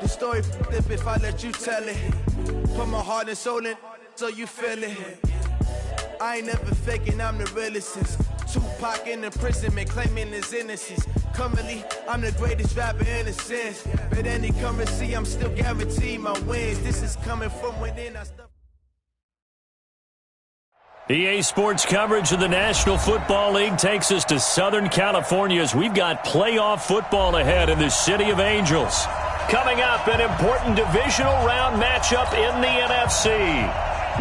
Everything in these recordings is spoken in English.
The story flip if I let you tell it. Put my heart and soul in so you feel it. I ain't never faking, I'm the realest since Tupac in the imprisonment, claiming his innocence. Currently, I'm the greatest rapper in a sense. But any currency, I'm still guaranteed my wins. This is coming from within. EA Sports coverage of the National Football League takes us to Southern California as we've got playoff football ahead in the City of Angels. Coming up, an important divisional round matchup in the NFC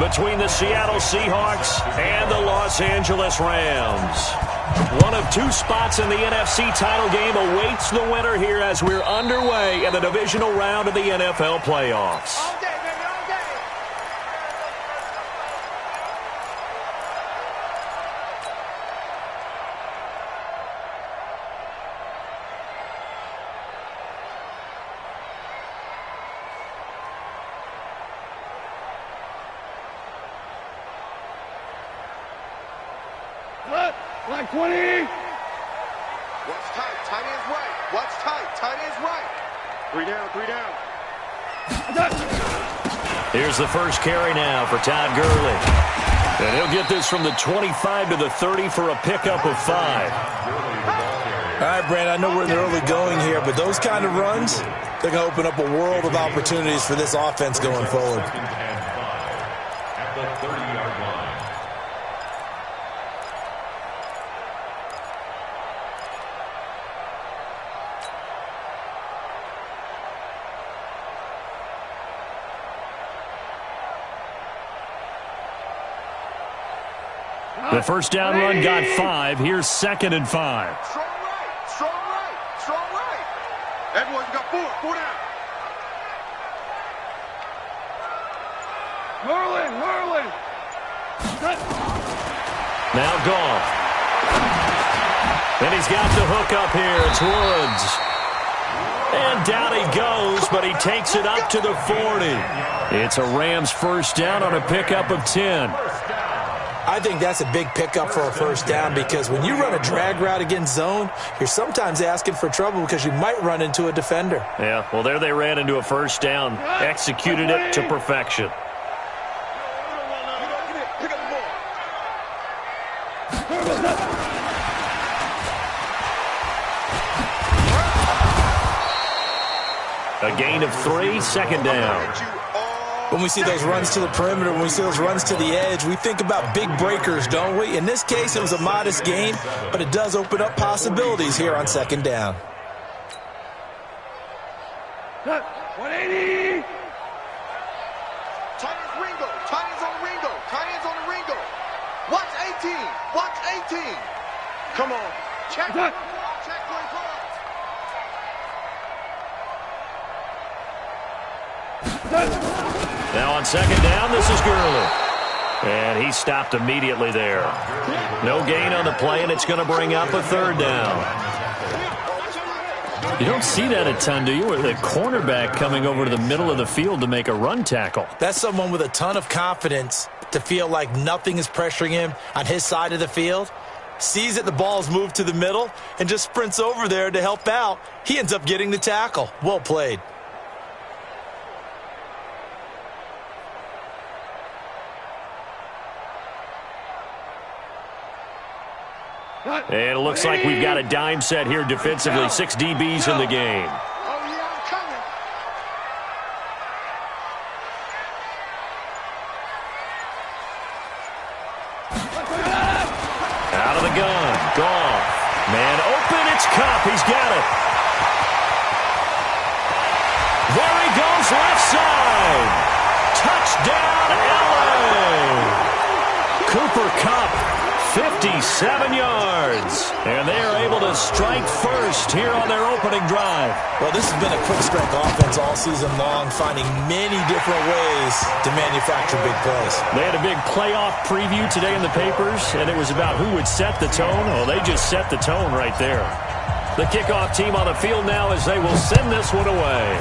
between the Seattle Seahawks and the Los Angeles Rams. One of two spots in the NFC title game awaits the winner here as we're underway in the divisional round of the NFL playoffs. All day, baby, all day. Like 20. Watch tight, tight ends right. Watch tight, tight ends right. 3 down, 3 down. Here's the first carry now for Todd Gurley. And he'll get this from the 25 to the 30 for a pickup of 5. All right, Brandon, I know we're in the early going here, but those kind of runs, they're going to open up a world of opportunities for this offense going forward. At the 30-yard line. The first down run got 5. Here's 2nd and 5. Strong right, strong right, strong right. Everyone's got 4 down. Merlin. Now Goff. And he's got the hook up here. It's Woods. And down he goes, but he takes it up to the 40. It's a Rams first down on a pickup of 10. I think that's a big pickup for a first down because when you run a drag route against zone, you're sometimes asking for trouble because you might run into a defender. Yeah, well, there they ran into a first down, executed it to perfection. A gain of 3, 2nd down. When we see those runs to the perimeter, when we see those runs to the edge, we think about big breakers, don't we? In this case, it was a modest gain, but it does open up possibilities here on 2nd down. 180. Tight ends Ringo, tight ends on the Ringo, tight ends on the Ringo. Watch 18, watch 18. Come on, check, check 25. Now on 2nd down, this is Gurley. And he stopped immediately there. No gain on the play, and it's going to bring up a 3rd down. You don't see that a ton, do you? With a cornerback coming over to the middle of the field to make a run tackle. That's someone with a ton of confidence to feel like nothing is pressuring him on his side of the field. Sees that the ball's moved to the middle and just sprints over there to help out. He ends up getting the tackle. Well played. And it looks like we've got a dime set here defensively. 6 DBs in the game. Out of the gun. Goff. Man open. It's Cup. He's got it. There he goes left side. Touchdown, LA. Cooper Kupp. 57 yards. And they are able to strike first here on their opening drive. Well, this has been a quick strike offense all season long, finding many different ways to manufacture big plays. They had a big playoff preview today in the papers, and it was about who would set the tone. Well, they just set the tone right there. The kickoff team on the field now as they will send this one away.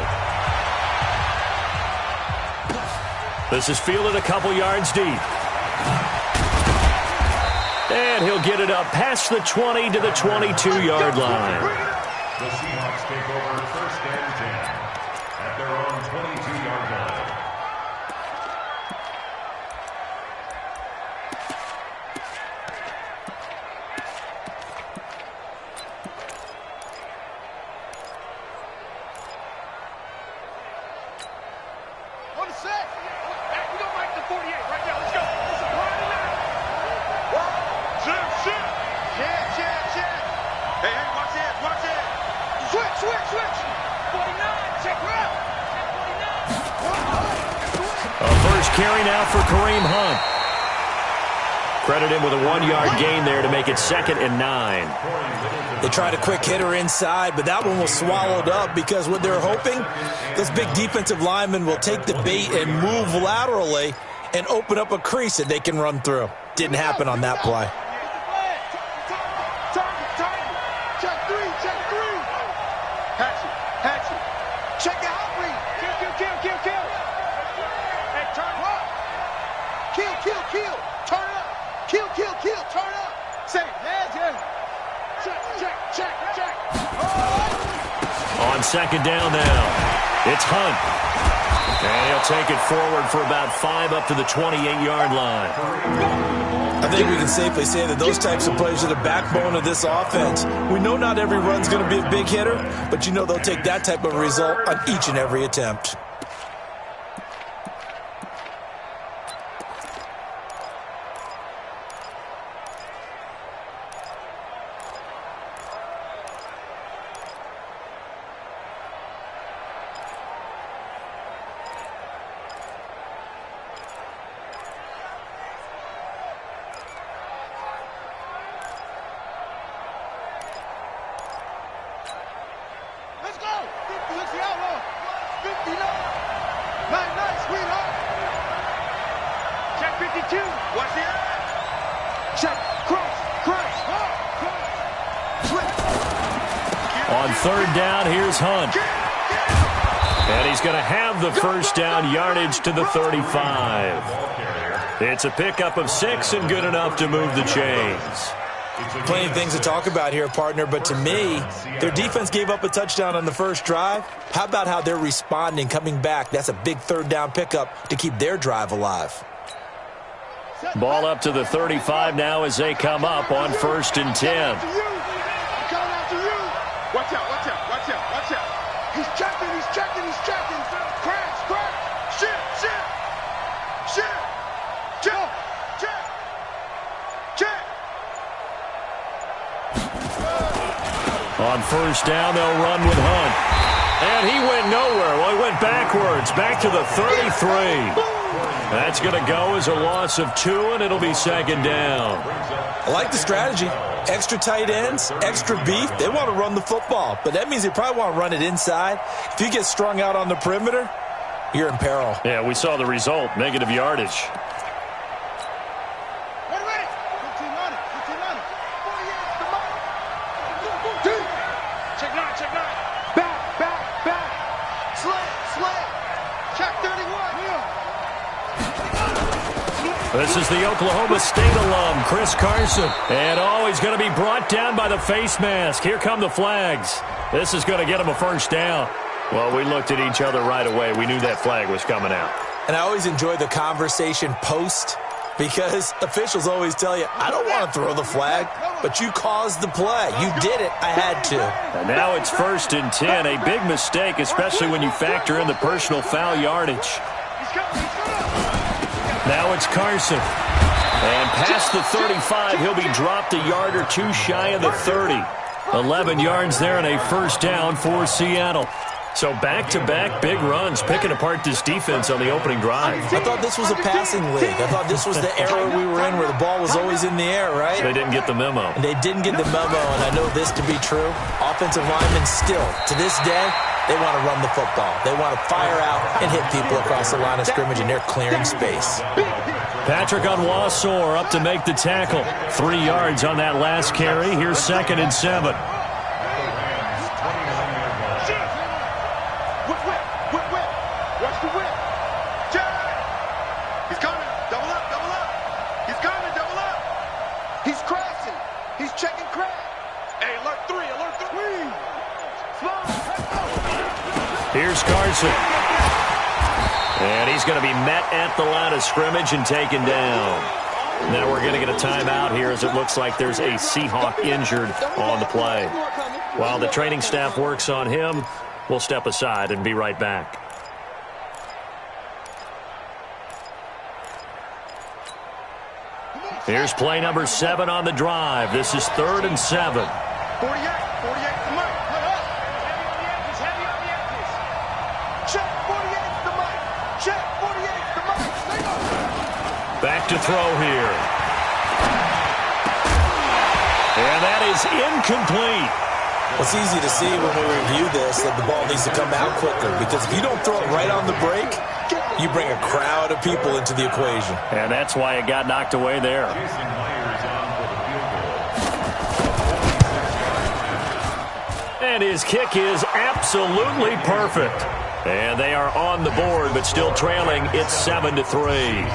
This is fielded a couple yards deep. And he'll get it up past the 20 to the 22-yard line. The Seahawks take over 1st and 10 at their set. Hey, we don't like the 48 right now. Let's go. Let's run it out. Shit. Hey, watch it. Switch. 49, check her out. 49. A first carry now for Kareem Hunt. Credit him with a 1-yard gain there to make it 2nd and 9. They tried a quick hitter inside, but that one was swallowed up because what they're hoping, this big defensive lineman will take the bait and move laterally and open up a crease that they can run through. Didn't happen on that play. Check three. Hatchet. Check the hot read. Kill. Hey, turn up. Kill. Turn up. Kill. Turn up. Say, yeah. Check. On 2nd down now, it's Hunt. And he'll take it forward for about 5 up to the 28-yard line. I think we can safely say that those types of plays are the backbone of this offense. We know not every run's going to be a big hitter, but you know they'll take that type of result on each and every attempt. Let's go. 50 hooks the outlaw. 59. Nice, sweetheart. Check 52. Watch the eye. Check. Cross. On 3rd down, here's Hunt. And he's going to have the first down yardage to the 35. It's a pickup of 6 and good enough to move the chains. Plenty of things to talk about here, partner, but to me, their defense gave up a touchdown on the first drive. How about how they're responding, coming back? That's a big 3rd down pickup to keep their drive alive. Ball up to the 35 now as they come up on 1st and 10. Watch out. He's checking. Crash. Shit. Check. On 1st down, they'll run with Hunt. And he went nowhere. Well, he went backwards, back to the 33. That's going to go as a loss of 2, and it'll be 2nd down. I like the strategy. Extra tight ends, extra beef. They want to run the football, but that means they probably want to run it inside. If you get strung out on the perimeter, you're in peril. Yeah, we saw the result, negative yardage. Check 9. Back. Sled. Check 31. This is the Oklahoma State alum, Chris Carson. And he's going to be brought down by the face mask. Here come the flags. This is going to get him a first down. Well, we looked at each other right away. We knew that flag was coming out. And I always enjoy the conversation post because officials always tell you, I don't want to throw the flag, but you caused the play. You did it. I had to. And now it's 1st and 10. A big mistake, especially when you factor in the personal foul yardage. Now it's Carson. And past the 35, he'll be dropped a yard or 2 shy of the 30. 11 yards there and a first down for Seattle. So back-to-back big runs, picking apart this defense on the opening drive. I thought this was a passing league. I thought this was the era we were in where the ball was always in the air, right? They didn't get the memo. And they didn't get the memo, and I know this to be true. Offensive linemen still, to this day, they want to run the football. They want to fire out and hit people across the line of scrimmage, and they're clearing space. Patrick Onwuasor up to make the tackle. 3 yards on that last carry. Here's 2nd and 7. Watch the whip. He's coming. Double up. He's coming. Double up. He's crashing. He's checking crash. Hey, alert 3. Here's Carson. And he's going to be met at the line of scrimmage and taken down. Now we're going to get a timeout here as it looks like there's a Seahawk injured on the play. While the training staff works on him, we'll step aside and be right back. Here's play number 7 on the drive. This is 3rd and 7. 48 to Mike. Heavy on the edges. Check 48 to Mike. Check 48 to Mike. Back to throw here. And that is incomplete. Well, it's easy to see when we review this that the ball needs to come out quicker, because if you don't throw it right on the break, you bring a crowd of people into the equation. And that's why it got knocked away there. And his kick is absolutely perfect. And they are on the board, but still trailing. It's 7-3.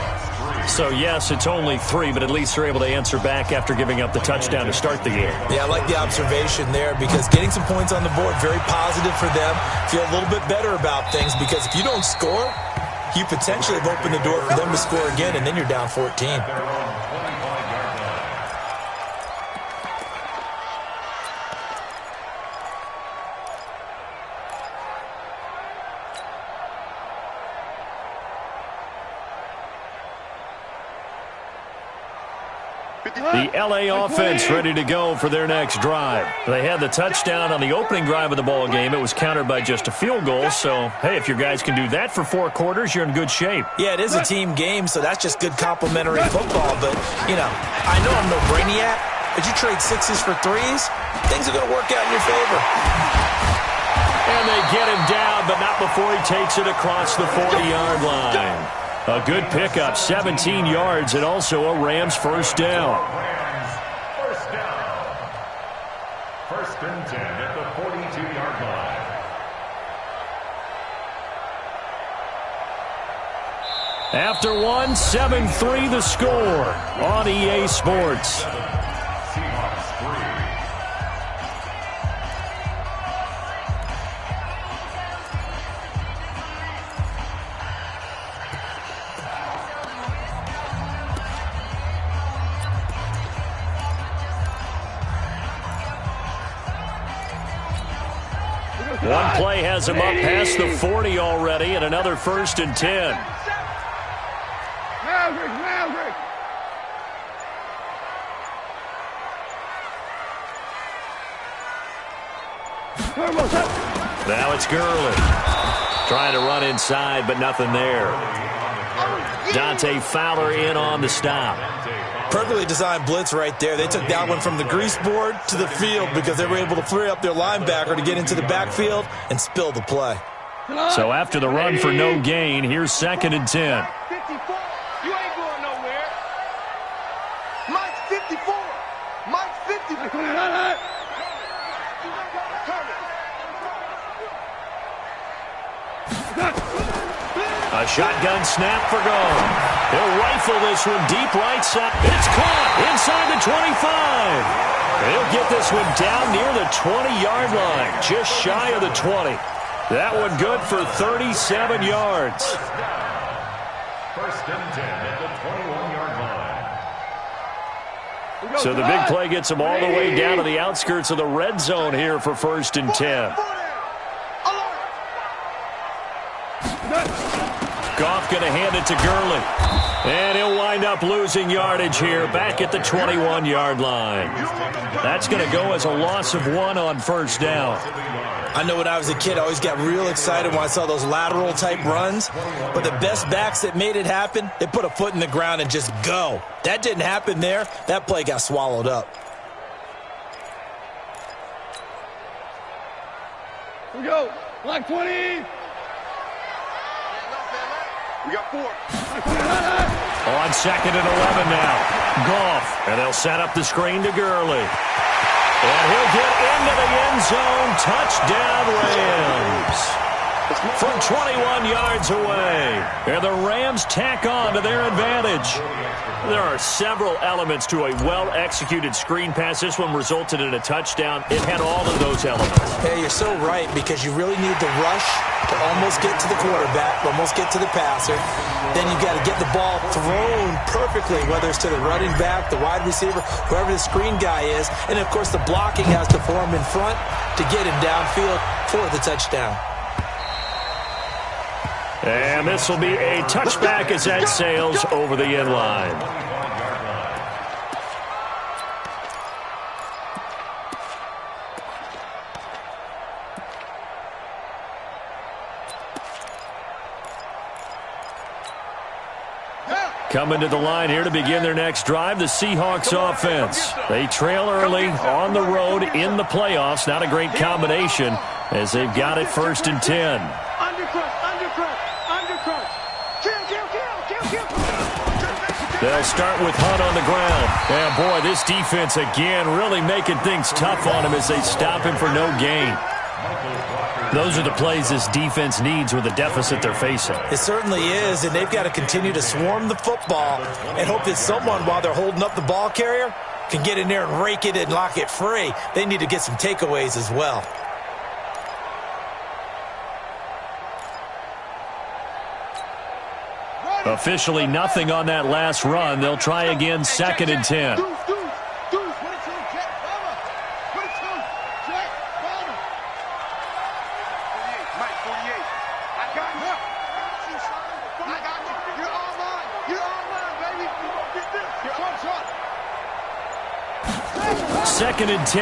So, yes, it's only 3, but at least they're able to answer back after giving up the touchdown to start the game. Yeah, I like the observation there, because getting some points on the board, very positive for them. Feel a little bit better about things, because if you don't score, you potentially have opened the door for them to score again, and then you're down 14. The L.A. offense ready to go for their next drive. They had the touchdown on the opening drive of the ball game. It was countered by just a field goal. So, hey, if your guys can do that for 4 quarters, you're in good shape. Yeah, it is a team game, so that's just good complimentary football. But, you know, I know I'm no brainiac, but you trade 6s for 3s, things are going to work out in your favor. And they get him down, but not before he takes it across the 40-yard line. A good pickup, 17 yards, and also a Rams first down. First down. 1st and 10 at the 42-yard line. After 1, 7-3 the score on EA Sports. Seahawks 3. One play has him up past the 40 already, and another 1st and 10. Maverick. Now it's Gurley. Trying to run inside, but nothing there. Dante Fowler in on the stop. Perfectly designed blitz right there. They took that one from the grease board to the field because they were able to free up their linebacker to get into the backfield and spill the play. So after the run for no gain, here's 2nd and 10. 54. You ain't going nowhere. Mike's 54. Mike's 54. A shotgun snap for goal. He'll rifle this one deep right side. It's caught inside the 25. He'll get this one down near the 20-yard line, just shy of the 20. That one good for 37 yards. 1st and 10 at the 21-yard line. So the big play gets them all the way down to the outskirts of the red zone here for 1st and 10. Goff going to hand it to Gurley. And he'll wind up losing yardage here back at the 21-yard line. That's going to go as a loss of 1 on 1st down. I know when I was a kid, I always got real excited when I saw those lateral-type runs. But the best backs that made it happen, they put a foot in the ground and just go. That didn't happen there. That play got swallowed up. Here we go. Block 20. We got 4. On 2nd and 11 now. Goff. And they'll set up the screen to Gurley. And he'll get into the end zone. Touchdown, Rams. From 21 yards away. And the Rams tack on to their advantage. There are several elements to a well-executed screen pass. This one resulted in a touchdown. It had all of those elements. Hey, you're so right, because you really need the rush to almost get to the quarterback, almost get to the passer. Then you got to get the ball thrown perfectly, whether it's to the running back, the wide receiver, whoever the screen guy is. And, of course, the blocking has to form in front to get him downfield for the touchdown. And this will be a touchback as that sails over the end line. Coming to the line here to begin their next drive, the Seahawks offense. They trail early on the road in the playoffs. Not a great combination as they've got it 1st and 10. They'll start with Hunt on the ground. And, boy, this defense again really making things tough on him as they stop him for no gain. Those are the plays this defense needs with the deficit they're facing. It certainly is, and they've got to continue to swarm the football and hope that someone, while they're holding up the ball carrier, can get in there and rake it and lock it free. They need to get some takeaways as well. Officially nothing on that last run. They'll try again 2nd and 10. Second and 10.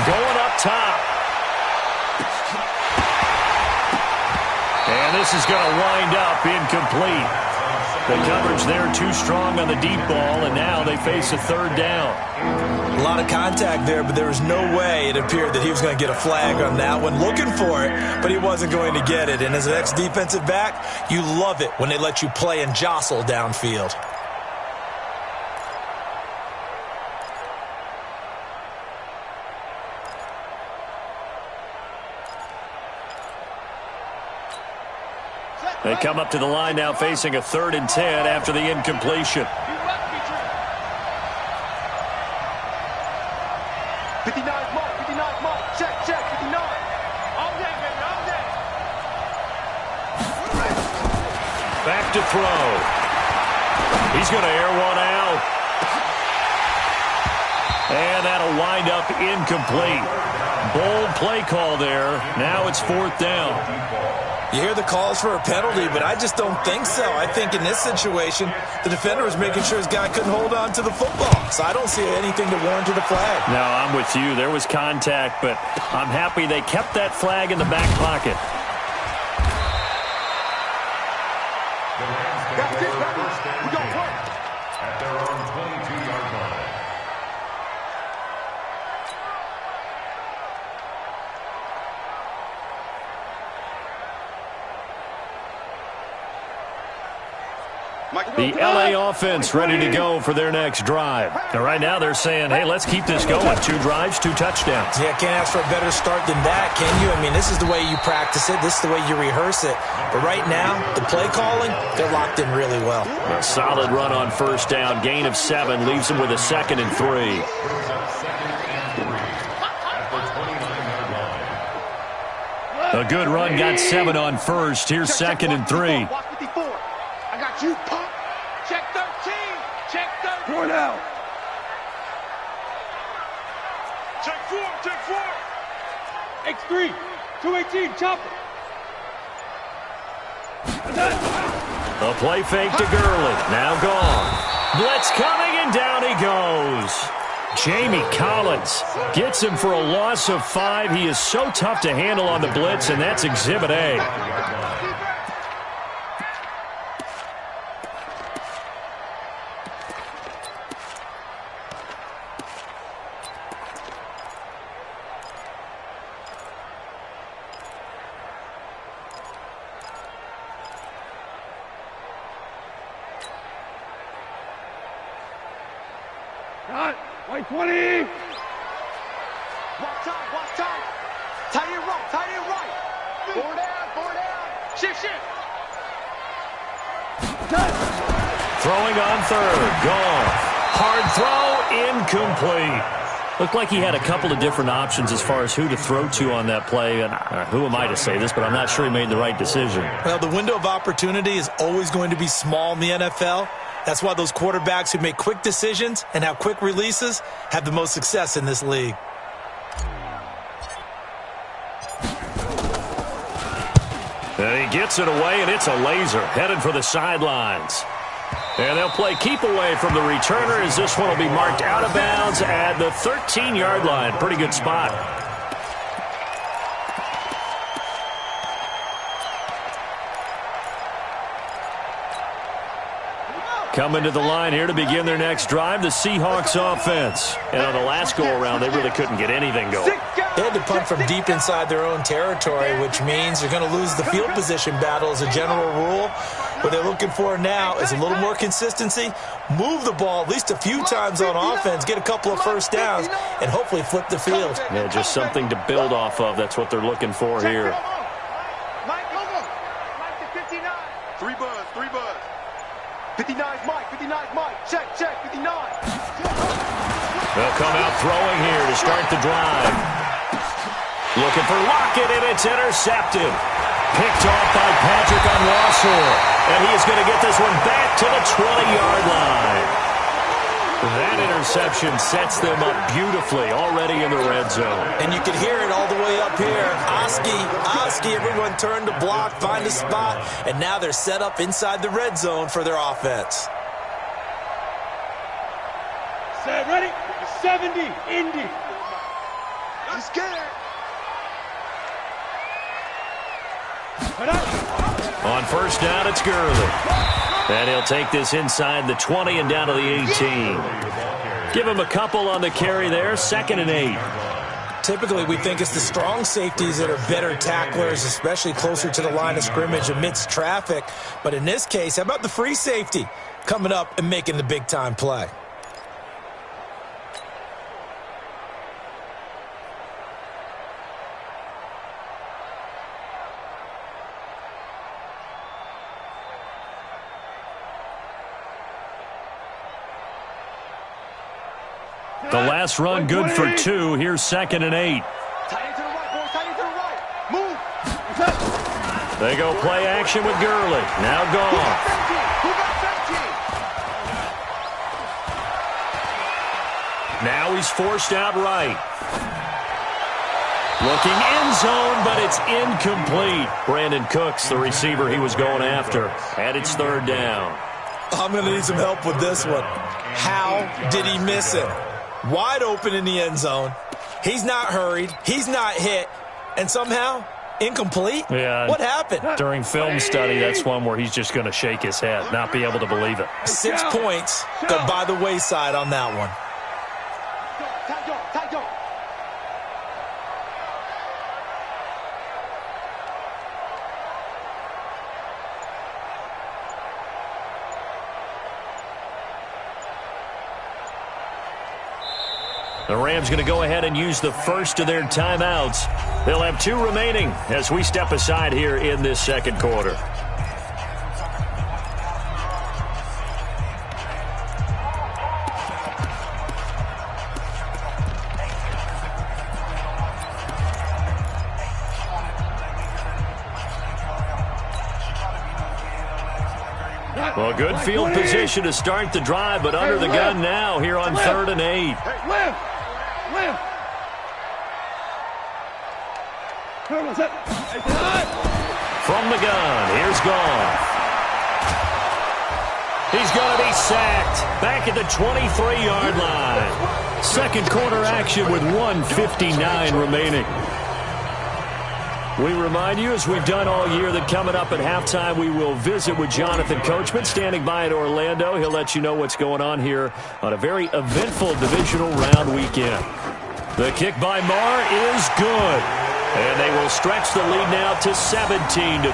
Going up top. And this is going to wind up incomplete. The coverage there too strong on the deep ball, and now they face a 3rd down. A lot of contact there, but there was no way it appeared that he was going to get a flag on that one. Looking for it, but he wasn't going to get it. And as an ex-defensive back, you love it when they let you play and jostle downfield. They come up to the line now facing a 3rd and 10 after the incompletion. 59 mark, check, 59. All day, baby, all day. Back to throw. He's going to air one out. And that'll wind up incomplete. Bold play call there. Now it's 4th down. You hear the calls for a penalty, but I just don't think so. I think in this situation, the defender was making sure his guy couldn't hold on to the football. So I don't see anything to warrant a flag. No, I'm with you. There was contact, but I'm happy they kept that flag in the back pocket. Got this, baby. We gon' play. At their own 22-yard line. The LA offense ready to go for their next drive. And right now they're saying, hey, let's keep this going. 2 drives, 2 touchdowns. Yeah, can't ask for a better start than that, can you? I mean, this is the way you practice it. This is the way you rehearse it. But right now, the play calling, they're locked in really well. A solid run on 1st down. Gain of 7 leaves them with a 2nd and 3. A good run got 7 on 1st. Here's 2nd and 3. I got you, punk. Check 13. Check 13. 4 now. Check 4. Check 4. X3. 218. Chopper. A play fake to Gurley. Now gone. Blitz coming, and down he goes. Jamie Collins gets him for a loss of 5. He is so tough to handle on the blitz, and that's Exhibit A. Got white 20. Walk time. Tight end right. 4 down. Shift. Throwing on 3rd. Gone. Hard throw. Incomplete. Looked like he had a couple of different options as far as who to throw to on that play. And who am I to say this, but I'm not sure he made the right decision. Well, the window of opportunity is always going to be small in the NFL. That's why those quarterbacks who make quick decisions and have quick releases have the most success in this league. And he gets it away, and it's a laser headed for the sidelines. And they'll play keep away from the returner as this one will be marked out of bounds at the 13-yard line. Pretty good spot. Coming to the line here to begin their next drive, the Seahawks offense. And on the last go-around, they really couldn't get anything going. They had to punt from deep inside their own territory, which means they're going to lose the field position battle as a general rule. What they're looking for now is a little more consistency, move the ball at least a few times on offense, get a couple of first downs, and hopefully flip the field. Yeah, just something to build off of. That's what they're looking for here. Mike to 59. 3 buzz, 3 buzz. 59's Mike, 59's Mike. Check, 59. They'll come out throwing here to start the drive. Looking for Lockett, and it's intercepted. Picked off by Patrick Onwuasor. And he is going to get this one back to the 20-yard line. That interception sets them up beautifully already in the red zone. And you can hear it all the way up here. Oski, everyone turned to block, find a spot, and now they're set up inside the red zone for their offense. Set, ready? 70, Indy. I'm scared. On first down, it's Gurley. And he'll take this inside the 20 and down to the 18. Give him a couple on the carry there, 2nd and 8. Typically, we think it's the strong safeties that are better tacklers, especially closer to the line of scrimmage amidst traffic. But in this case, how about the free safety coming up and making the big-time play? The last run good for 2. Here's 2nd and 8. Tight end to the right, boys. Tight end to the right. Move. They go play action with Gurley. Now gone. Who got 17? Now he's forced out right. Looking end zone, but it's incomplete. Brandon Cooks, the receiver he was going after. And it's 3rd down. I'm going to need some help with this one. How did he miss it? Wide open in the end zone. He's not hurried. He's not hit. And somehow, incomplete? Yeah. What happened? During film study, that's one where he's just going to shake his head, not be able to believe it. 6 points go by the wayside on that one. Tight dog. The Rams going to go ahead and use the first of their timeouts. They'll have 2 remaining as we step aside here in this 2nd quarter. Well, good field position to start the drive, but under the gun now here on 3rd and 8. From the gun, here's Goff. He's going to be sacked back at the 23-yard line. 2nd quarter action with 1:59 remaining. We remind you, as we've done all year, that coming up at halftime, we will visit with Jonathan Coachman, standing by at Orlando. He'll let you know what's going on here on a very eventful divisional round weekend. The kick by Marr is good. And they will stretch the lead now to 17-3.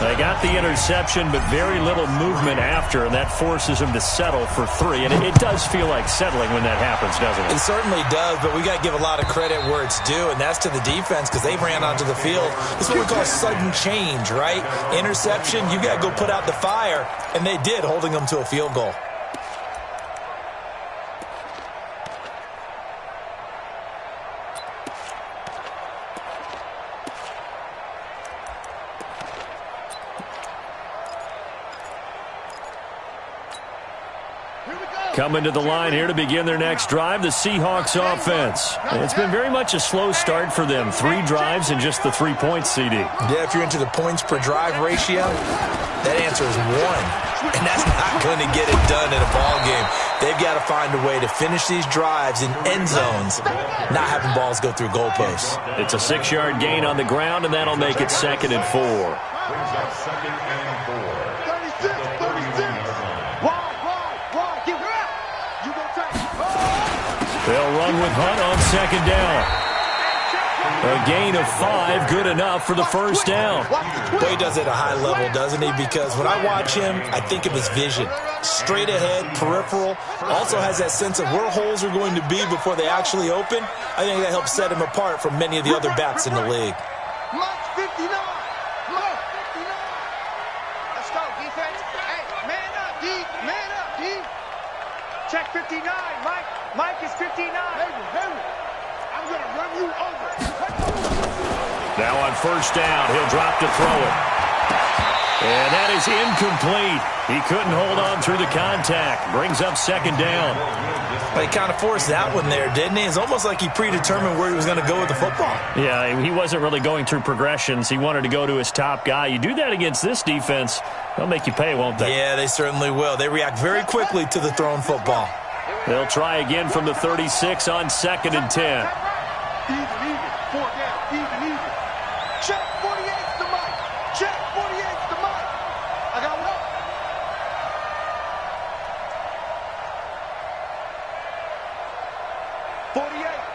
They got the interception, but very little movement after, and that forces them to settle for 3. And it does feel like settling when that happens, doesn't it? It certainly does, but we got to give a lot of credit where it's due, and that's to the defense because they ran onto the field. This is what we call sudden change, right? Interception, you got to go put out the fire, and they did, holding them to a field goal. Coming to the line here to begin their next drive, the Seahawks offense. And it's been very much a slow start for them. 3 drives and just the 3 points, CD. Yeah, if you're into the points per drive ratio, that answer is 1. And that's not going to get it done in a ball game. They've got to find a way to finish these drives in end zones, not having balls go through goalposts. It's a 6-yard gain on the ground, and that'll make it 2nd and 4. 36, 36. with Hunt on second down. A gain of 5, good enough for the first down. Boy, he does it at a high level, doesn't he? Because when I watch him, I think of his vision. Straight ahead, peripheral. Also has that sense of where holes are going to be before they actually open. I think that helps set him apart from many of the other backs in the league. Mike 59. Mike 59. Let's go, defense. Hey, man up, D. Man up, D. Check 59, Mike. Mike is 59. Henry. I'm going to run you over. Now on first down, he'll drop to throw it. And that is incomplete. He couldn't hold on through the contact. Brings up second down. But he kind of forced that one there, didn't he? It's almost like he predetermined where he was going to go with the football. Yeah, he wasn't really going through progressions. He wanted to go to his top guy. You do that against this defense, they'll make you pay, won't they? Yeah, they certainly will. They react very quickly to the thrown football. They'll try again from the 36 on second and 10. Even. 4 down. Even. Check 48's the mic. Check 48's the mic. I got one.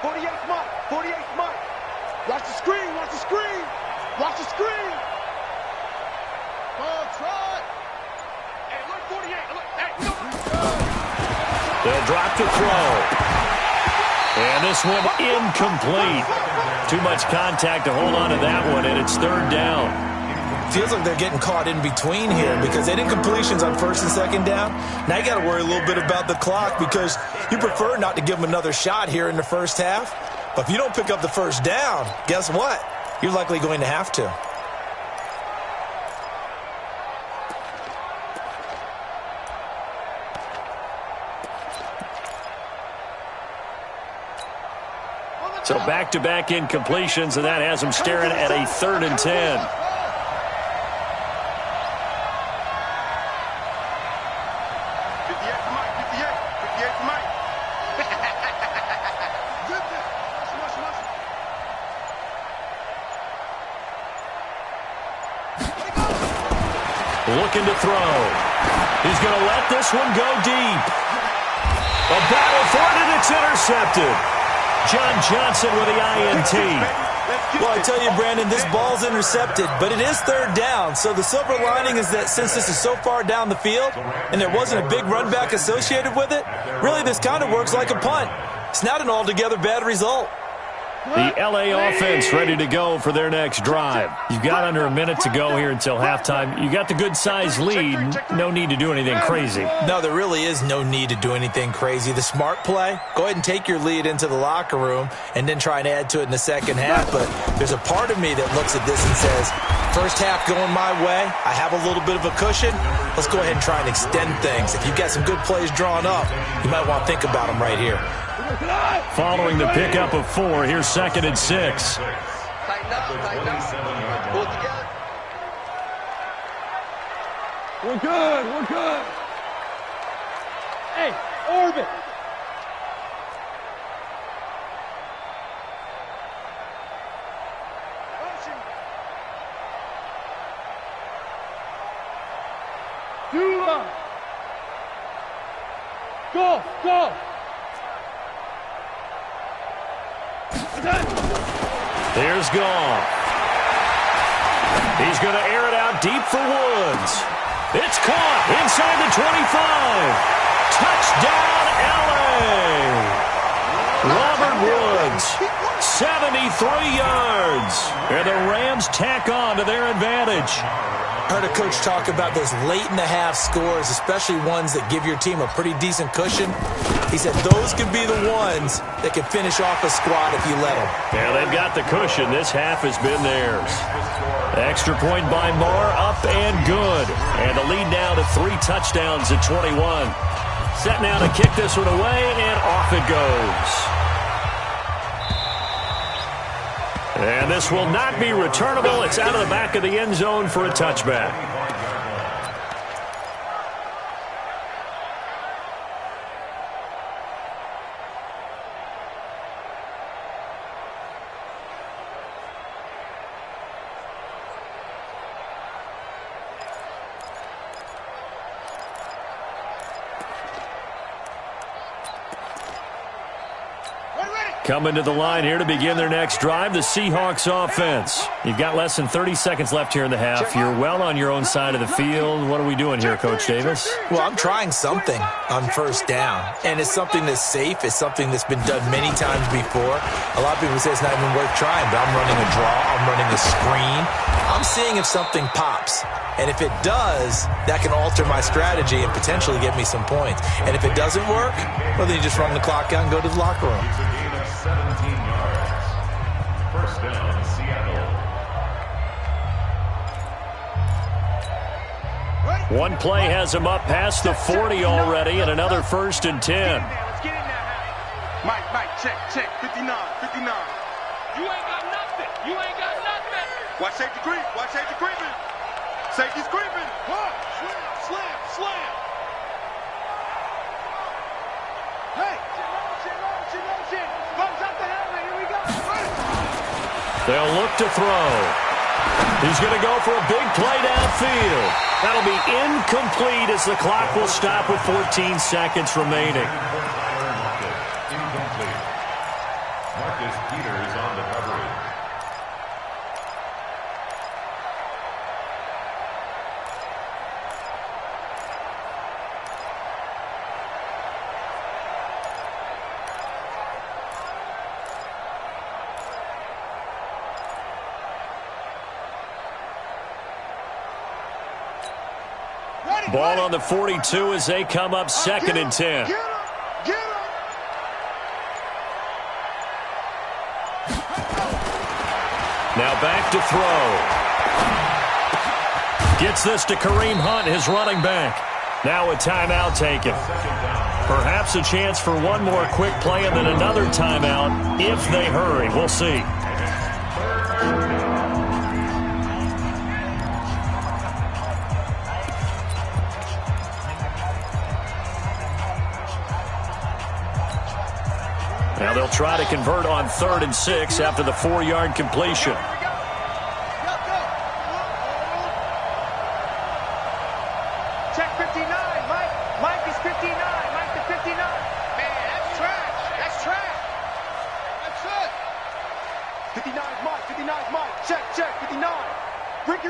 Forty-eight's mic. 48's mic. Watch the screen. Watch the screen. Watch the screen. Ball try. Hey, look, 48. Look, hey, They'll drop to throw. And this one incomplete. Too much contact to hold on to that one, and it's third down. Feels like they're getting caught in between here because they did completions on first and second down. Now you got to worry a little bit about the clock because you prefer not to give them another shot here in the first half. But if you don't pick up the first down, guess what? You're likely going to have to. So back-to-back incompletions, and that has them staring at a third and 10. 58's mic. Looking to throw. He's going to let this one go deep. A battle for it, and it's intercepted. John Johnson with the INT. Well, I tell you, Brandon, this ball's intercepted, but it is third down. So the silver lining is that since this is so far down the field and there wasn't a big run back associated with it, really this kind of works like a punt. It's not an altogether bad result. The LA offense ready to go for their next drive. You've got under a minute to go here until halftime. You got the good-sized lead. No need to do anything crazy. No, there really is no need to do anything crazy. The smart play, go ahead and take your lead into the locker room and then try and add to it in the second half. But there's a part of me that looks at this and says, first half going my way, I have a little bit of a cushion. Let's go ahead and try and extend things. If you've got some good plays drawn up, you might want to think about them right here. Following the pickup of 4, here's second and 6. Tighten up. Pull it together. We're good. Hey, orbit. Motion. Dula. Go. Here's Goff. He's going to air it out deep for Woods. It's caught inside the 25. Touchdown, LA. Robert Woods, 73 yards. And the Rams tack on to their advantage. Heard a coach talk about those late-in-the-half scores, especially ones that give your team a pretty decent cushion. He said those could be the ones that can finish off a squad if you let them. Yeah, they've got the cushion. This half has been theirs. Extra point by Marr, up and good. And the lead now to 3 touchdowns at 21. Set now to kick this one away, and off it goes. And this will not be returnable. It's out of the back of the end zone for a touchback. Ready. Coming to the line here to begin their next drive, the Seahawks offense. You've got less than 30 seconds left here in the half. You're well on your own side of the field. What are we doing here, Coach Davis? Well, I'm trying something on first down, and it's something that's safe. It's something that's been done many times before. A lot of people say it's not even worth trying, but I'm running a draw. I'm running a screen. I'm seeing if something pops. And if it does, that can alter my strategy and potentially get me some points. And if it doesn't work, well, then you just run the clock out and go to the locker room. 17 yards. First down, Seattle. One play has him up past the 40 already, and another 1st and 10. Let's get in there, Mike, check, 59. You ain't got nothing. Watch safety creep, Safety's creeping. Slam. Hey, motion. Bumps up the helmet, here we go. They'll look to throw. He's going to go for a big play downfield. That'll be incomplete as the clock will stop with 14 seconds remaining. Incomplete. Marcus Peters on the coverage. Ball on the 42 as they come up 2nd and 10. Get him. Now back to throw. Gets this to Kareem Hunt, his running back. Now a timeout taken. Perhaps a chance for one more quick play and then another timeout if they hurry. We'll see. Now they'll try to convert on 3rd and 6 after the 4-yard completion. Check 59, Mike. Mike is 59. Mike to 59. Man, that's trash. That's it. 59's Mike. Check, 59. Ricky.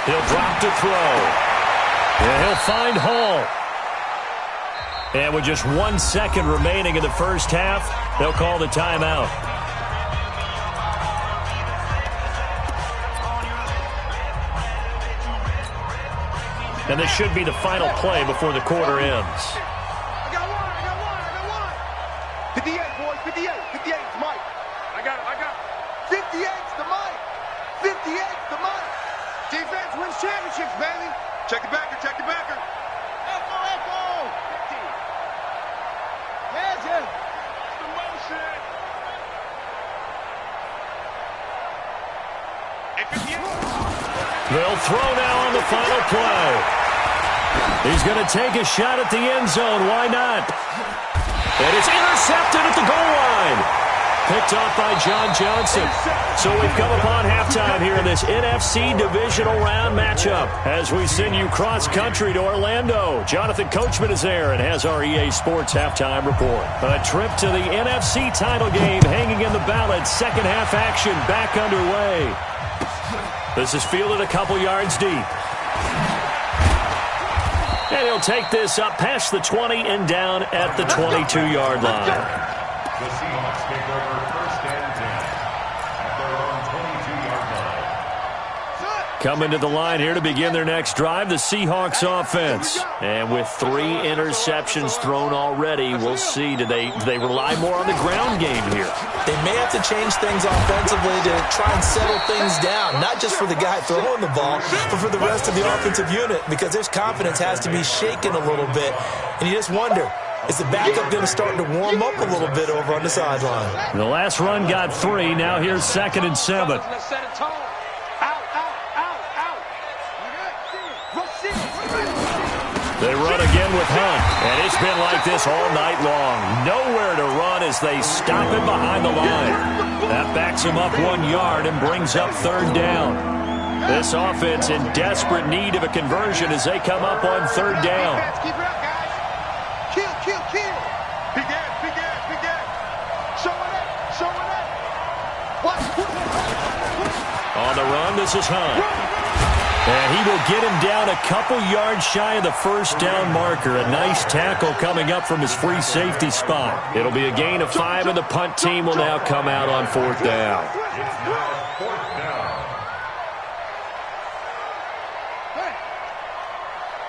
He'll drop to throw. And he'll find Hall. And with just 1 second remaining in the first half, they'll call the timeout. And this should be the final play before the quarter ends. I got one. 58, boys, 58. 58's Mike. I got it. 58's the Mike. Defense wins championships, baby. Check the backer. Echo. 50. There's him. The motion. They'll throw now on the final play. He's going to take a shot at the end zone. Why not? And it's intercepted at the goal line. Picked off by John Johnson. So we've come upon halftime here in this NFC divisional round matchup as we send you cross-country to Orlando. Jonathan Coachman is there and has our EA Sports halftime report. A trip to the NFC title game hanging in the balance. Second half action back underway. This is fielded a couple yards deep. And he'll take this up past the 20 and down at the 22-yard line. The Seahawks take over 1st and 10 at their own 22-yard line. Coming to the line here to begin their next drive, the Seahawks offense. And with 3 interceptions thrown already, we'll see. Do they rely more on the ground game here? They may have to change things offensively to try and settle things down, not just for the guy throwing the ball, but for the rest of the offensive unit, because their confidence has to be shaken a little bit. And you just wonder, is the backup going to start to warm up a little bit over on the sideline? The last run got 3. Now here's 2nd and 7. Let's set a tone. Out. They run again with Hunt, and it's been like this all night long. Nowhere to run as they stop him behind the line. That backs him up 1 yard and brings up 3rd down. This offense in desperate need of a conversion as they come up on 3rd down. Keep it up, guys. Kill. Begin. On the run, this is Hunt. And he will get him down a couple yards shy of the first down marker. A nice tackle coming up from his free safety spot. It'll be a gain of 5, and the punt team will now come out on 4th down. It's now 4th down.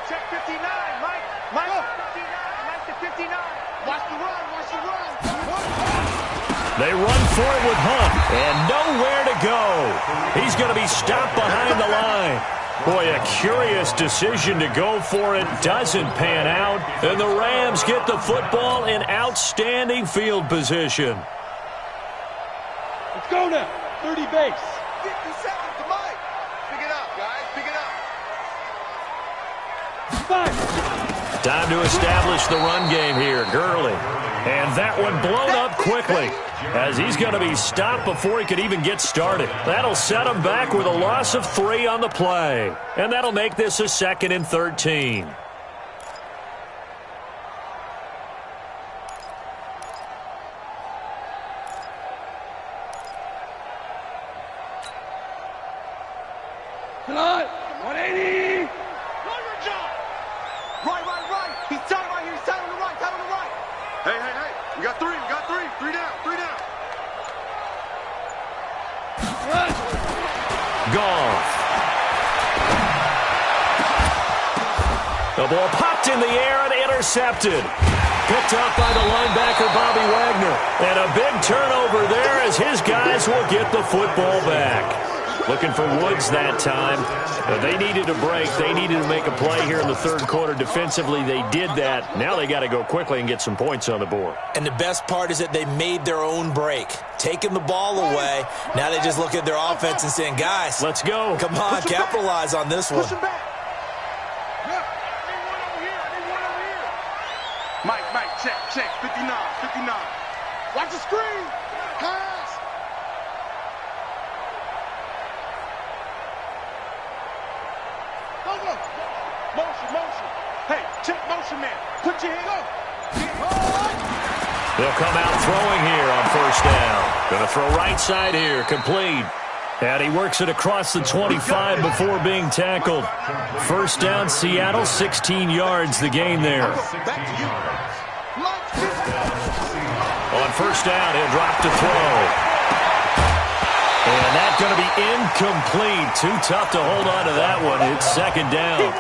Check 59, Mike. Mike, 59. Mike to 59. Watch the run. Watch the run. They run for it with Hunt, and nowhere to go. He's going to be stopped behind the line. Boy, a curious decision to go for it. Doesn't pan out, and the Rams get the football in outstanding field position. Let's go now. 30 base. 50 seconds to Mike. Pick it up, guys. Pick it up. 5. Time to establish the run game here. Gurley. And that one blown up quickly, as he's going to be stopped before he could even get started. That'll set him back with a loss of 3 on the play. And that'll make this a 2nd and 13. Tonight, 180. Right. He's tight right here. He's tight on the right. Tight on the right. Hey. We got 3. We got 3. 3 down. 3 down. Goff. The ball popped in the air and intercepted. Picked up by the linebacker, Bobby Wagner. And a big turnover there as his guys will get the football back. Looking for Woods that time. They needed a break. They needed to make a play here in the 3rd quarter. Defensively, they did that. Now they got to go quickly and get some points on the board. And the best part is that they made their own break. Taking the ball away. Now they just look at their offense and saying, guys, let's go. Come on, capitalize on this one. Push him back. Mike, check. 59. Watch the screen. Pass. Go. Motion. Hey, check motion, man. Put your hand up. They'll come out throwing here on 1st down. Going to throw right side here, complete. And he works it across the 25 before being tackled. 1st down, Seattle, 16 yards the gain there. Back to you. On 1st down, he'll drop to throw. And that's going to be incomplete. Too tough to hold on to that one. It's 2nd down.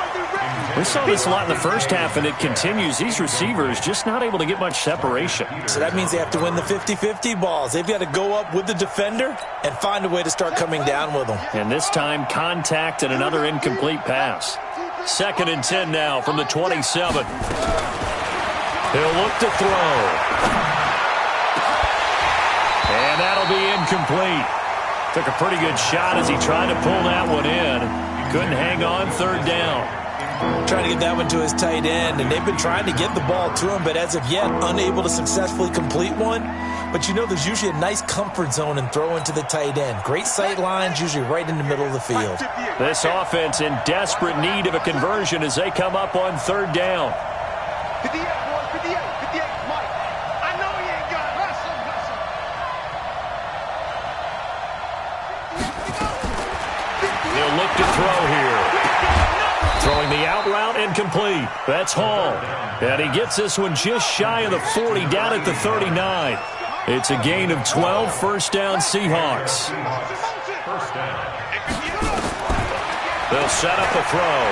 We saw this a lot in the first half, and it continues. These receivers just not able to get much separation. So that means they have to win the 50-50 balls. They've got to go up with the defender and find a way to start coming down with them. And this time, contact and another incomplete pass. 2nd and 10 now from the 27. He'll look to throw. And that'll be incomplete. Took a pretty good shot as he tried to pull that one in. Couldn't hang on. 3rd down. Trying to get that one to his tight end, and they've been trying to get the ball to him, but as of yet, unable to successfully complete one. But you know there's usually a nice comfort zone in throwing to the tight end. Great sight lines, usually right in the middle of the field. This offense in desperate need of a conversion as they come up on 3rd down. 58, boys. 58. Mike. I know he ain't got it. They'll look to throw here. Throwing the out route incomplete. That's Hall. And he gets this one just shy of the 40, down at the 39. It's a gain of 12, 1st down Seahawks. They'll set up a throw.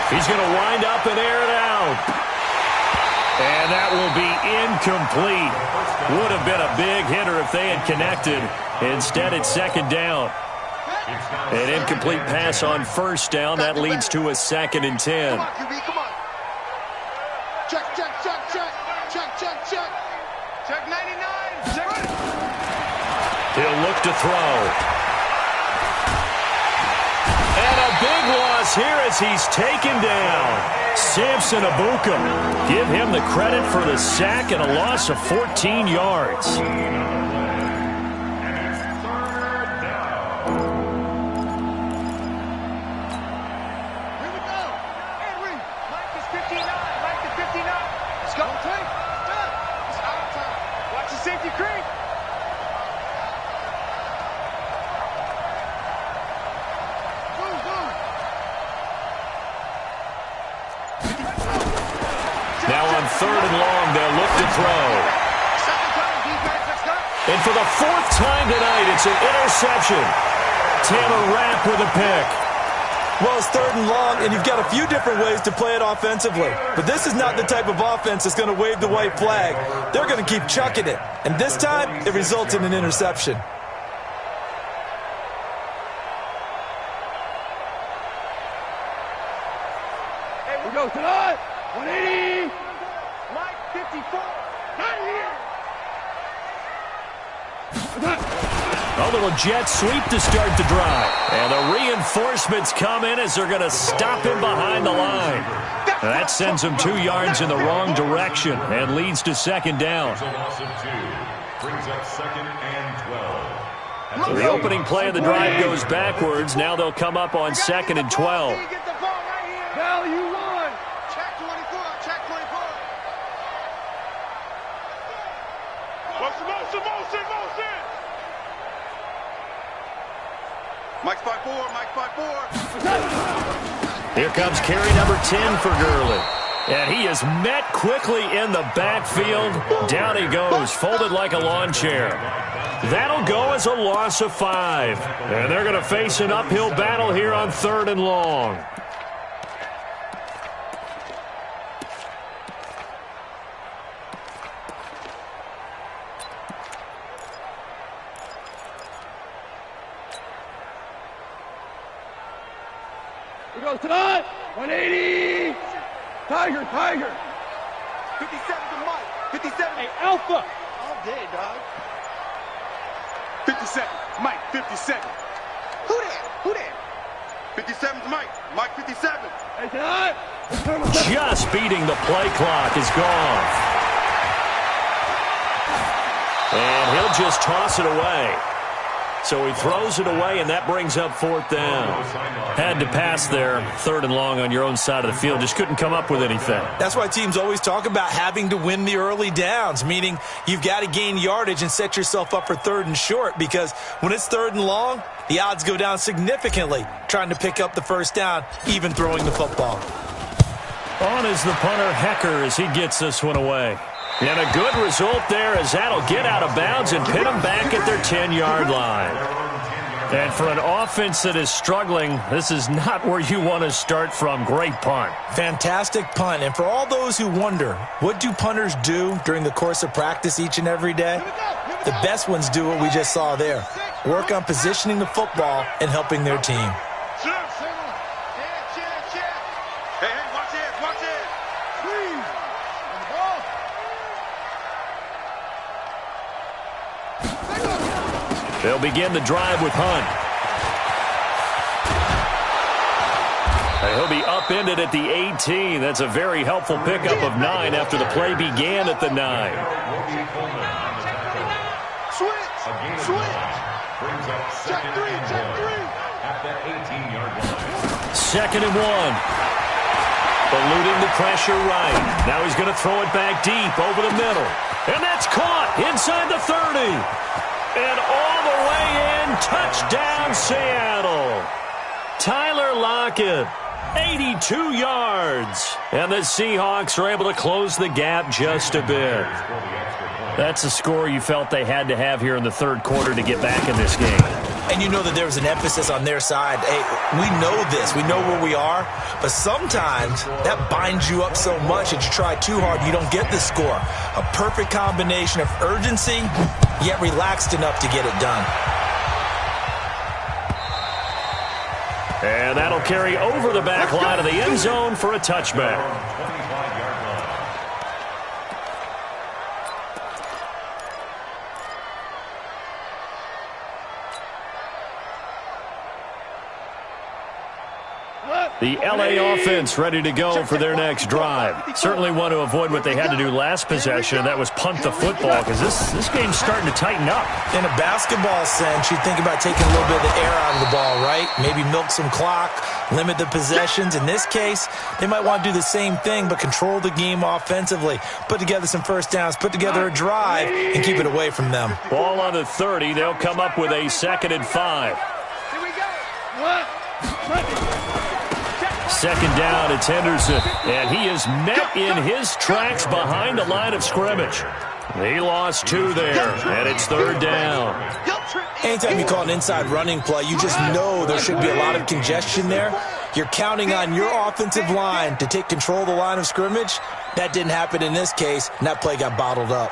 He's going to wind up and air it out. And that will be incomplete. Would have been a big hitter if they had connected. Instead, it's 2nd down. An incomplete pass on 1st down. That leads to a 2nd and 10. Come on, QB, come on. Check. Check 99. Check. He'll look to throw. And a big loss here as he's taken down. Samson Abuka. Give him the credit for the sack and a loss of 14 yards. the fourth time tonight, it's an interception. Taylor Rapp with a pick. Well, it's 3rd and long, and you've got a few different ways to play it offensively. But this is not the type of offense that's going to wave the white flag. They're going to keep chucking it. And this time, it results in an interception. Hey, we go tonight. 180. Mike, 54. Not here. A little jet sweep to start the drive. And the reinforcements come in as they're going to stop him behind the line. And that sends him 2 yards in the wrong direction and leads to 2nd down. It's a loss of 2. Brings up 2nd and 12. So the opening play of the drive goes backwards. Now they'll come up on 2nd and 12. Get the ball right here. Value 1. Check 24. Check 24. Motion. Mike's 5-4. Mike's 5-4. Here comes carry number 10 for Gurley. And he is met quickly in the backfield. Down he goes, folded like a lawn chair. That'll go as a loss of 5. And they're going to face an uphill battle here on 3rd and long. We go tonight. 180. Tiger. 57 to Mike. 57. Hey, Alpha. All day, dog. 57. Mike, 57. Who that? 57's Mike. Mike, 57. Hey, tonight. Just beating the play clock is gone. And he'll just toss it away. So he throws it away, and that brings up 4th down. Had to pass there, 3rd and long on your own side of the field. Just couldn't come up with anything. That's why teams always talk about having to win the early downs, meaning you've got to gain yardage and set yourself up for 3rd and short, because when it's 3rd and long, the odds go down significantly trying to pick up the 1st down, even throwing the football. On is the punter, Hecker, as he gets this one away. And a good result there as that'll get out of bounds and pin them back at their 10-yard line. And for an offense that is struggling, this is not where you want to start from. Great punt. Fantastic punt. And for all those who wonder, what do punters do during the course of practice each and every day? The best ones do what we just saw there. Work on positioning the football and helping their team. Hey, watch it. They'll begin the drive with Hunt. And he'll be upended at the 18. That's a very helpful pickup of 9 after the play began at the 9. Switch. Brings up 2nd and 1 at the 18-yard line. 2nd and 1. Eluding the pressure right. Now he's going to throw it back deep over the middle. And that's caught inside the 30. And all the way in, touchdown Seattle. Tyler Lockett, 82 yards. And the Seahawks are able to close the gap just a bit. That's a score you felt they had to have here in the 3rd quarter to get back in this game. And you know that there was an emphasis on their side. Hey, we know this. We know where we are. But sometimes that binds you up so much that you try too hard, you don't get the score. A perfect combination of urgency, yet relaxed enough to get it done. And that'll carry over the back line of the end zone for a touchback. The L.A. offense ready to go for their next drive. Certainly want to avoid what they had to do last possession, and that was punt the football, because this game's starting to tighten up. In a basketball sense, you think about taking a little bit of the air out of the ball, right? Maybe milk some clock, limit the possessions. In this case, they might want to do the same thing, but control the game offensively. Put together some 1st downs, put together a drive, and keep it away from them. Ball on the 30. They'll come up with a 2nd and 5. Here we go. What? 2nd down, it's Henderson. And he is met in his tracks behind the line of scrimmage. He lost 2 there, and it's 3rd down. Anytime you call an inside running play, you just know there should be a lot of congestion there. You're counting on your offensive line to take control of the line of scrimmage. That didn't happen in this case, and that play got bottled up.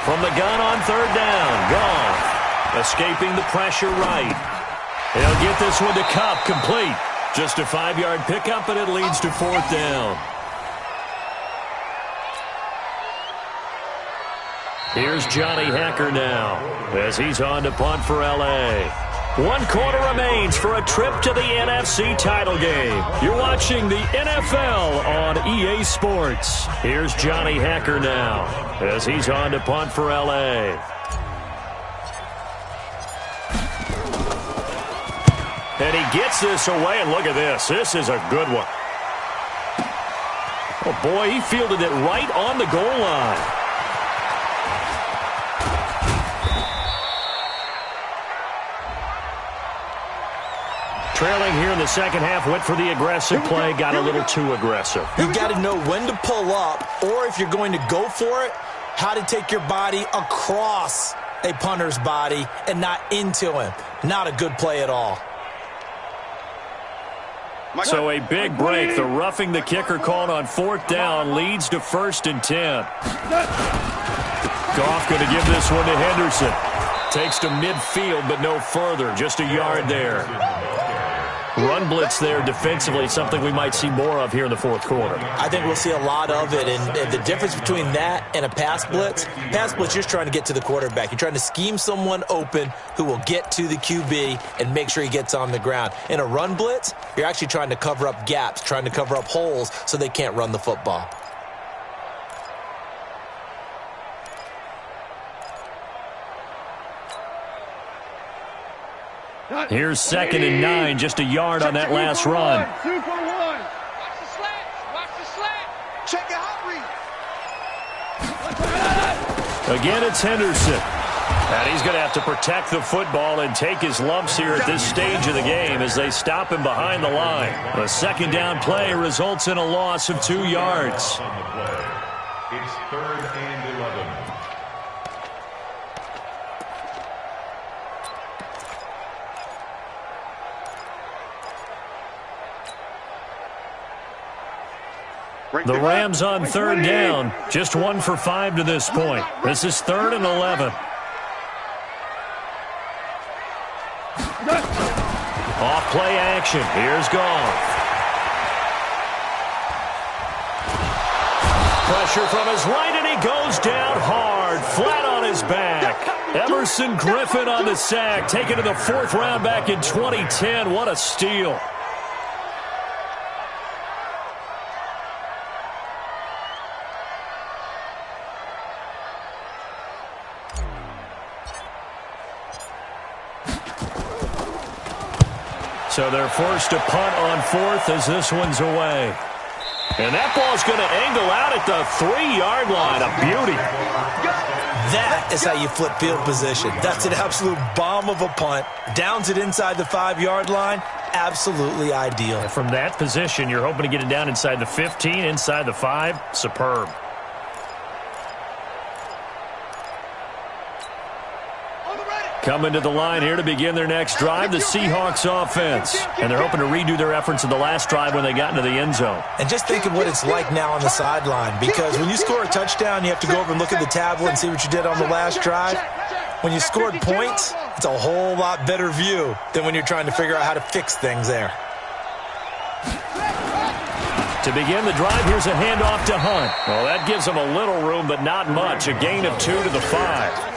From the gun on 3rd down, Goff escaping the pressure right. He'll get this one to Kupp, complete. Just a 5-yard pickup, and it leads to 4th down. Here's Johnny Hekker now as he's on to punt for L.A. 1 quarter remains for a trip to the NFC title game. You're watching the NFL on EA Sports. Here's Johnny Hekker now as he's on to punt for L.A. And he gets this away, and look at this. This is a good one. Oh, boy, he fielded it right on the goal line. Trailing here in the second half, went for the aggressive play, got a little too aggressive. You got to know when to pull up, or if you're going to go for it, how to take your body across a punter's body and not into him. Not a good play at all. So a big break. The roughing the kicker called on 4th down leads to 1st and 10. Goff going to give this one to Henderson. Takes to midfield, but no further. Just a yard there. Run blitz there defensively, something we might see more of here in the 4th quarter. I think we'll see a lot of it, and the difference between that and a pass blitz, you're just trying to get to the quarterback. You're trying to scheme someone open who will get to the QB and make sure he gets on the ground. In a run blitz, you're actually trying to cover up gaps, trying to cover up holes so they can't run the football. Here's 2nd and 9, just a yard on that last run. 2 for 1. Watch the slant. Watch the slant. Check it out, read. Again, it's Henderson. And he's going to have to protect the football and take his lumps here at this stage of the game as they stop him behind the line. A 2nd down play results in a loss of 2 yards. It's 3rd and 11. The Rams on 3rd down, just 1 for 5 to this point. This is 3rd and 11. Off play action. Here's Goff. Pressure from his right, and he goes down hard, flat on his back. Emerson Griffin on the sack, taken to the 4th round back in 2010. What a steal. So they're forced to punt on 4th as this one's away. And that ball's going to angle out at the 3-yard line. A beauty. That is how you flip field position. That's an absolute bomb of a punt. Downs it inside the 5-yard line. Absolutely ideal. And from that position, you're hoping to get it down inside the 15, inside the 5. Superb. Coming to the line here to begin their next drive, the Seahawks offense. And they're hoping to redo their efforts in the last drive when they got into the end zone. And just think of what it's like now on the sideline, because when you score a touchdown, you have to go over and look at the tablet and see what you did on the last drive. When you scored points, it's a whole lot better view than when you're trying to figure out how to fix things there. To begin the drive, here's a handoff to Hunt. Well, that gives them a little room, but not much. A gain of 2 to the 5.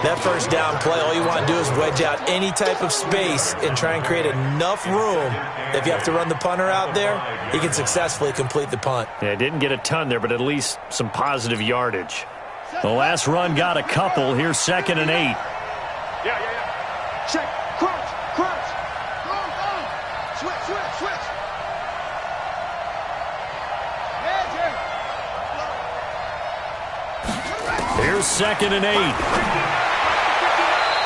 That first down play, all you want to do is wedge out any type of space and try and create enough room. If you have to run the punter out there, he can successfully complete the punt. Yeah, didn't get a ton there, but at least some positive yardage. The last run got a couple. Here's 2nd and 8. Yeah. Check. Crunch. Switch. Here's 2nd and 8.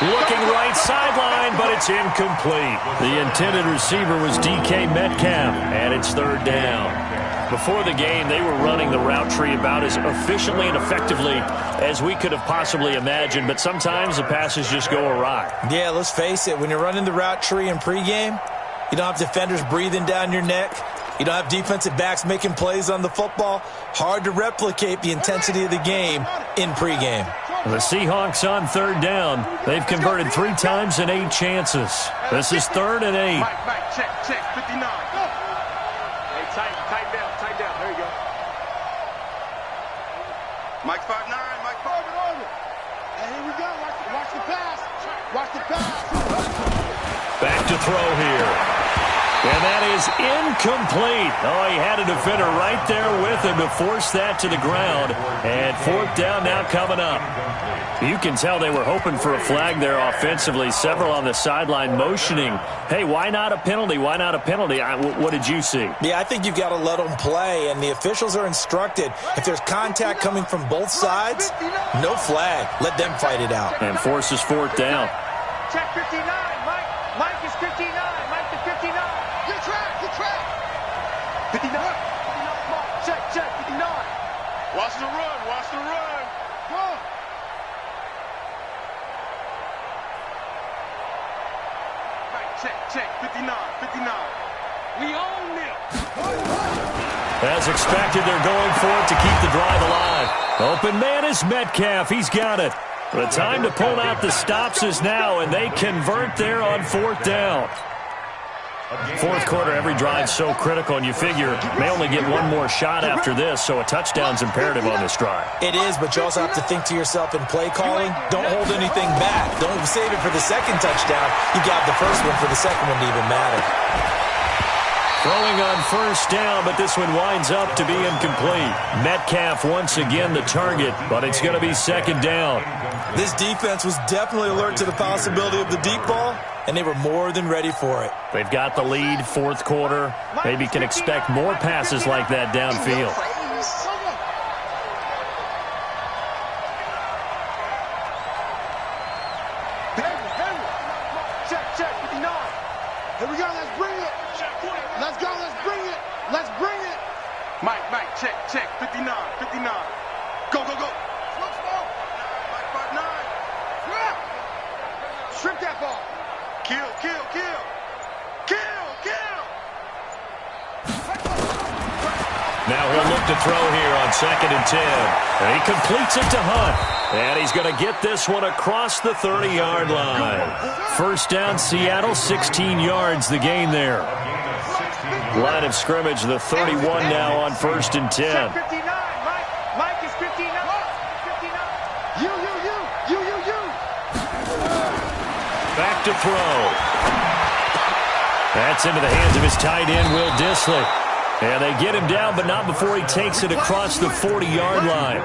Looking right sideline, but it's incomplete. The intended receiver was DK Metcalf, and it's third down. Before the game, they were running the route tree about as efficiently and effectively as we could have possibly imagined, but sometimes the passes just go awry. Yeah, let's face it. When you're running the route tree in pregame, you don't have defenders breathing down your neck. You don't have defensive backs making plays on the football. Hard to replicate the intensity of the game in pregame. The Seahawks on third down. They've converted 3 times in 8 chances. This is 3rd and 8. Mike, check, 59. Hey, tighten down. There you go. Mike 5'9", Mike 5'9". And here we go. Watch the pass. Watch the pass. Back to throw here. And that is incomplete. Oh, he had a defender right there with him to force that to the ground. And 4th down now coming up. You can tell they were hoping for a flag there offensively. Several on the sideline motioning, hey, why not a penalty? Why not a penalty? What did you see? Yeah, I think you've got to let them play, and the officials are instructed. If there's contact coming from both sides, no flag. Let them fight it out. And forces 4th down. Check 59. Mike is 59. Mike to 59. Get track. 59. Check, 59. Watch the run. Come on. Mike, check, 59. We own this. As expected, they're going for it to keep the drive alive. Open man is Metcalf. He's got it. The time to pull out the stops is now, and they convert there on 4th down. 4th quarter, every drive's so critical, and you figure may only get one more shot after this, so a touchdown's imperative on this drive. It is, but you also have to think to yourself in play calling, don't hold anything back. Don't save it for the second touchdown. You got the first one for the second one to even matter. Throwing on 1st down, but this one winds up to be incomplete. Metcalf once again the target, but it's going to be 2nd down. This defense was definitely alert to the possibility of the deep ball, and they were more than ready for it. They've got the lead, 4th quarter. Maybe can expect more passes like that downfield. Check, 59. Here we go, let's bring it. Let's go, let's bring it. Mike, check, 59. Go. Mike 5'9". Strip that ball. Kill. Now he'll look to throw here on 2nd and 10. And he completes it to Hunt. And he's going to get this one across the 30-yard line. 1st down, Seattle, 16 yards the gain there. Line of scrimmage, the 31 now on 1st and 10. 59. Mike is 59. 59. You. Back to throw. That's into the hands of his tight end, Will Dissly. And they get him down, but not before he takes it across the 40-yard line.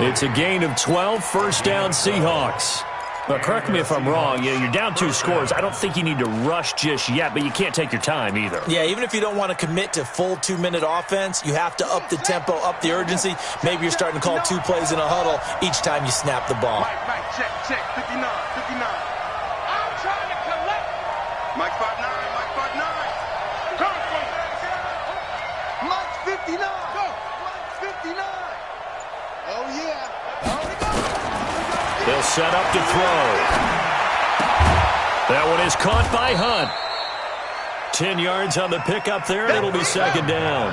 It's a gain of 12, 1st down Seahawks. But correct me if I'm wrong, you're down 2 scores. I don't think you need to rush just yet, but you can't take your time either. Yeah, even if you don't want to commit to full 2-minute offense, you have to up the tempo, up the urgency. Maybe you're starting to call 2 plays in a huddle each time you snap the ball. Mike, check, 59. I'm trying to collect. Mike 5'9". Mike's 59. Go. Mike's 59. Oh, yeah. They'll set up to throw. That one is caught by Hunt. 10 yards on the pickup there, and it'll be 2nd down.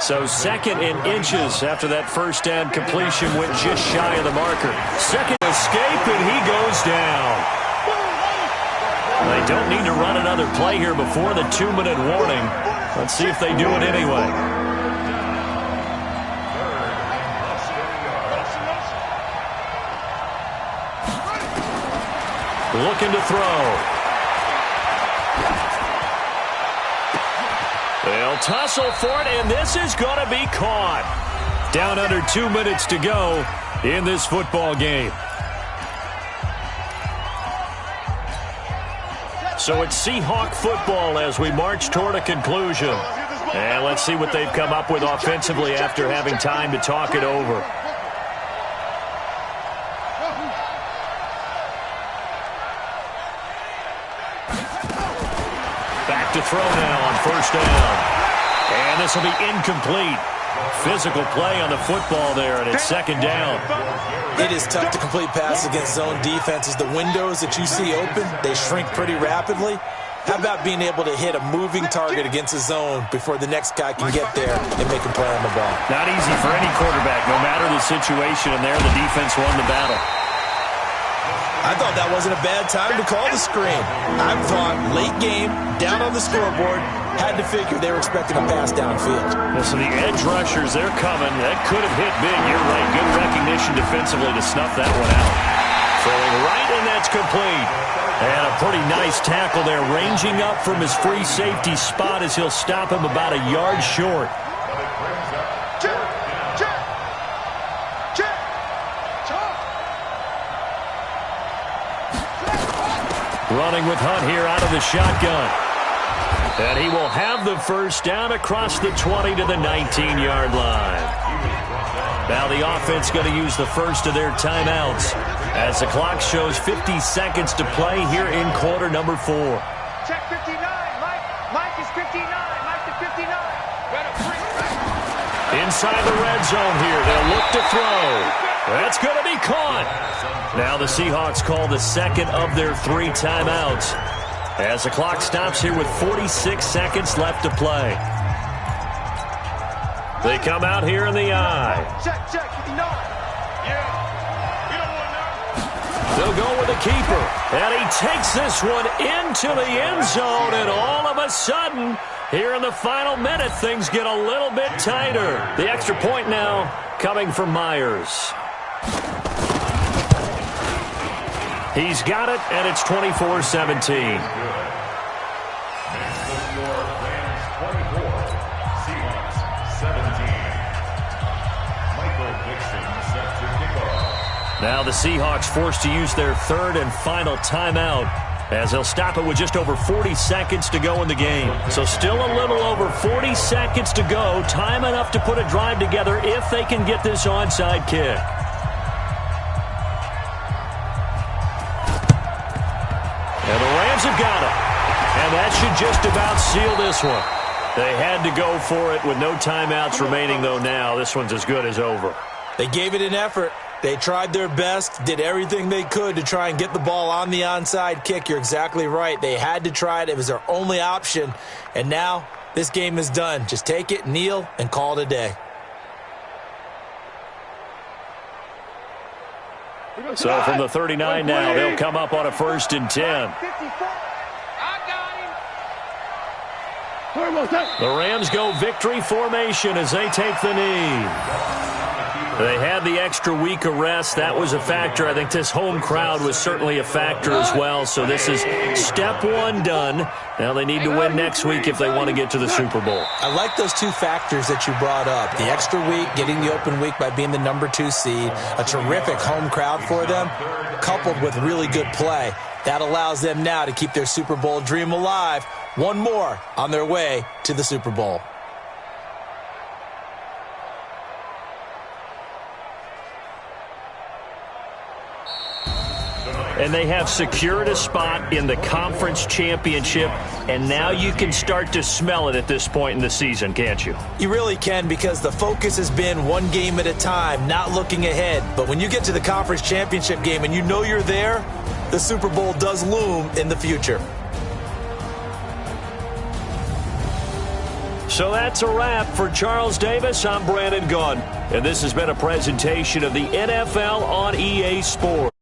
So 2nd and inches after that 1st down completion went just shy of the marker. 2nd escape, and he goes down. They don't need to run another play here before the 2-minute warning. Let's see if they do it anyway. Looking to throw. They'll tussle for it, and this is going to be caught. Down under 2 minutes to go in this football game. So it's Seahawk football as we march toward a conclusion. And let's see what they've come up with offensively after having time to talk it over. throw now on first down. And this will be incomplete. Physical play on the football there, and it's second down. It is tough to complete passes against zone defenses. The windows that you see open, they shrink pretty rapidly. How about being able to hit a moving target against a zone before the next guy can get there and make a play on the ball? Not easy for any quarterback, no matter the situation, and there the defense won the battle. I thought that wasn't a bad time to call the screen. I thought late game, down on the scoreboard, had to figure they were expecting a pass downfield. Well, so the edge rushers, they're coming. That could have hit big. You're right. Good recognition defensively to snuff that one out. Throwing right, and that's complete. And a pretty nice tackle there, ranging up from his free safety spot as he'll stop him about a yard short. Running with Hunt here out of the shotgun. And he will have the first down across the 20 to the 19-yard line. Now the offense going to use the first of their timeouts as the clock shows 50 seconds to play here in quarter number 4. Check 59. Mike is 59. Mike to 59. Inside the red zone here. They'll look to throw. That's going to be caught. Now the Seahawks call the second of their 3 timeouts as the clock stops here with 46 seconds left to play. They come out here in the eye. Check, 59. Yeah. We don't want that. They'll go with the keeper. And he takes this one into the end zone. And all of a sudden, here in the final minute, things get a little bit tighter. The extra point now coming from Myers. He's got it, and it's 24-17. Now the Seahawks forced to use their third and final timeout as they'll stop it with just over 40 seconds to go in the game. So still a little over 40 seconds to go. Time enough to put a drive together if they can get this onside kick. And the Rams have got it. And that should just about seal this one. They had to go for it with no timeouts remaining, though, now. This one's as good as over. They gave it an effort. They tried their best, did everything they could to try and get the ball on the onside kick. You're exactly right. They had to try it. It was their only option. And now this game is done. Just take it, kneel, and call it a day. So from the 39 now, they'll come up on a 1st and 10. The Rams go victory formation as they take the knee. They had the extra week of rest. That was a factor. I think this home crowd was certainly a factor as well. So this is step 1 done. Now they need to win next week if they want to get to the Super Bowl. I like those 2 factors that you brought up. The extra week, getting the open week by being the number 2 seed, a terrific home crowd for them, coupled with really good play. That allows them now to keep their Super Bowl dream alive. One more on their way to the Super Bowl. And they have secured a spot in the conference championship, and now you can start to smell it at this point in the season, can't you? You really can, because the focus has been one game at a time, not looking ahead. But when you get to the conference championship game and you know you're there, the Super Bowl does loom in the future. So that's a wrap for Charles Davis. I'm Brandon Gunn, and this has been a presentation of the NFL on EA Sports.